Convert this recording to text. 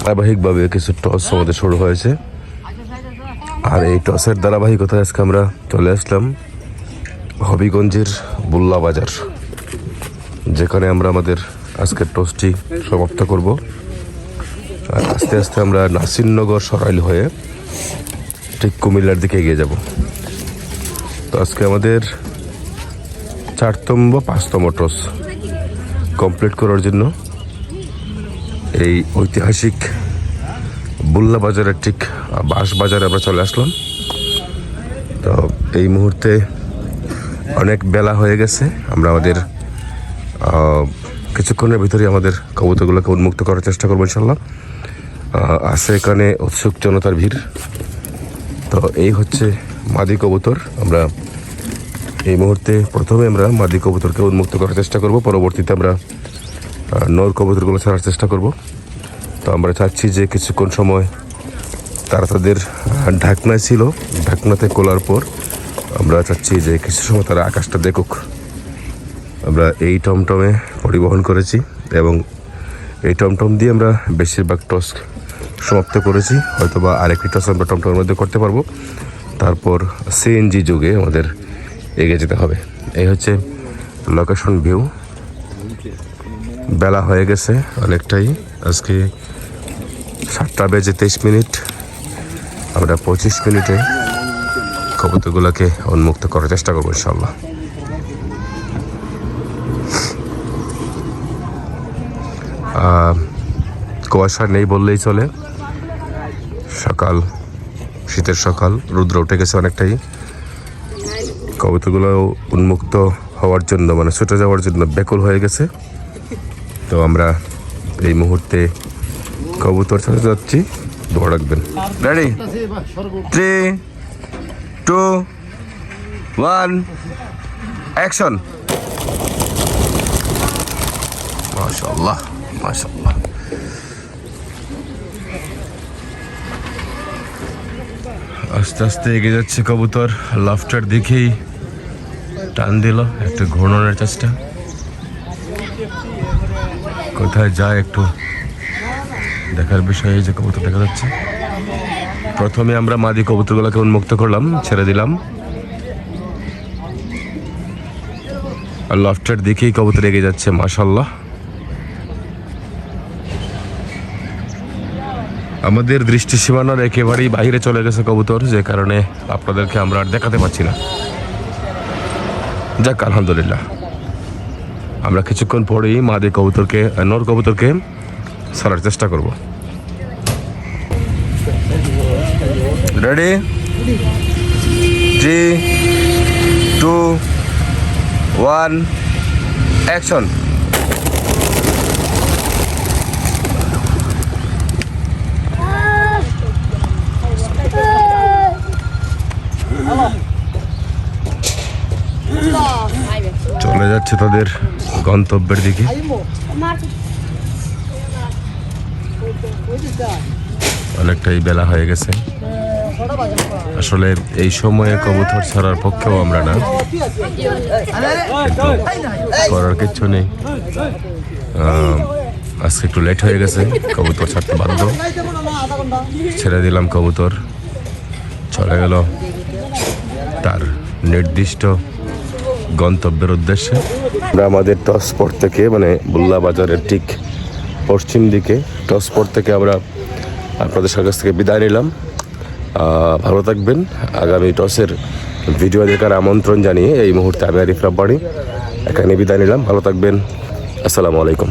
ধারাবাহিকভাবে কিছু টস আমাদের শুরু হয়েছে, আর এই টসের ধারাবাহিকতায় আজকে আমরা চলে আসলাম হবিগঞ্জের বুল্লা বাজার, যেখানে আমরা আমাদের আজকের টসটি সমাপ্ত করব। আর আস্তে আস্তে আমরা নাসিরনগর সরাইল হয়ে ঠিক কুমিল্লার দিকে এগিয়ে যাব। তো আজকে আমাদের 4তম বা 5তম টস কমপ্লিট করার জন্য এই ঐতিহাসিক বুল্লা বাজারের ঠিক বাঁশ বাজারে আমরা চলে আসলাম। তো এই মুহূর্তে অনেক বেলা হয়ে গেছে, আমরা আমাদের কিছুক্ষণের ভিতরেই আমাদের কবুতরগুলোকে উন্মুক্ত করার চেষ্টা করবো ইনশাল্লাহ। আছে এখানে উৎসুক জনতার ভিড়। তো এই হচ্ছে মাদি কবুতর। আমরা এই মুহূর্তে প্রথমে আমরা মাদি কবুতরকে উন্মুক্ত করার চেষ্টা করব, পরবর্তীতে আমরা নর কবুতরগুলো ছাড়ার চেষ্টা করব। তো আমরা চাচ্ছি যে কিছুক্ষণ সময় তারা তাদের ঢাকনায় ছিল, ঢাকনাতে খোলার পর আমরা চাচ্ছি যে কিছু সময় তারা আকাশটা দেখুক। আমরা এই টমটমে পরিবহন করেছি এবং এই টমটম দিয়ে আমরা বেশিরভাগ টস সমাপ্ত করেছি। হয়তোবা আরেকটি টস আমরা টমটমের মধ্যে করতে পারবো, তারপর সিএনজি যুগে আমাদের এগিয়ে যেতে হবে। এই হচ্ছে লোকেশন ভিউ। বেলা হয়ে গেছে অনেকটাই, আজকে 7:23। আমরা 25 মিনিটে কবুতরগুলোকে উন্মুক্ত করার চেষ্টা করবো ইনশাল্লাহ। কুয়াশা নেই বললেই চলে, সকাল, শীতের সকাল, রৌদ্র উঠে গেছে অনেকটাই। কবুতরগুলো উন্মুক্ত হওয়ার জন্য মানে ছুটে যাওয়ার জন্য ব্যাকুল হয়ে গেছে। তো আমরা এই মুহূর্তে কবুতর ছাড়তে যাচ্ছি, দৌড় রাখবেন। Ready, 3, 2, 1, action. মাশাআল্লাহ মাশাআল্লাহ। আস্তে আস্তে এগিয়ে যাচ্ছে কবুতর, লাফটার দিকেই টান দিল, একটু ঘূর্ণনের চেষ্টা। কোথায় যায় একটু দেখার বিষয়ে যে কবুতর দেখা যাচ্ছে। প্রথমে আমরা মাদি কবুতরগুলোকে উন্মুক্ত করলাম, ছেড়ে দিলাম, আর লাফটার দিকেই কবুতর এগিয়ে যাচ্ছে মাশাআল্লাহ। আমাদের দৃষ্টি সীমানার একেবারেই বাইরে চলে গেছে কবুতর, যে কারণে আপনাদেরকে আমরা আর দেখাতে পাচ্ছি না। যাক আলহামদুলিল্লাহ, আমরা কিছুক্ষণ পরেই মাদি কবুতরকে, নর কবুতরকে ছাড়ার চেষ্টা করব। Ready, 3, 2, 1, action. চলে যাচ্ছে তাদের গন্তব্যের দিকে। অনেকটাই বেলা হয়ে গেছে, আসলে এই সময়ে কবুতর ছাড়ার পক্ষেও আমরা না, কিন্তু করার কিচ্ছু নেই। আজকে একটু লেট হয়ে গেছে, কবুতর ছাড়তে বাধ্য। ছেড়ে দিলাম, কবুতর চলে গেল তার নির্দিষ্ট গন্তব্যের উদ্দেশ্যে। আমরা আমাদের টস স্পট থেকে, মানে বুল্লা বাজারের ঠিক পশ্চিম দিকে টস স্পট থেকে আমরা আপনাদের কাছ থেকে বিদায় নিলাম। ভালো থাকবেন। আগামী টসের ভিডিও দেখার আমন্ত্রণ জানিয়ে এই মুহূর্তে আমি আরিফ রাব্বানী এখানে বিদায় নিলাম। ভালো থাকবেন। আসসালামু আলাইকুম।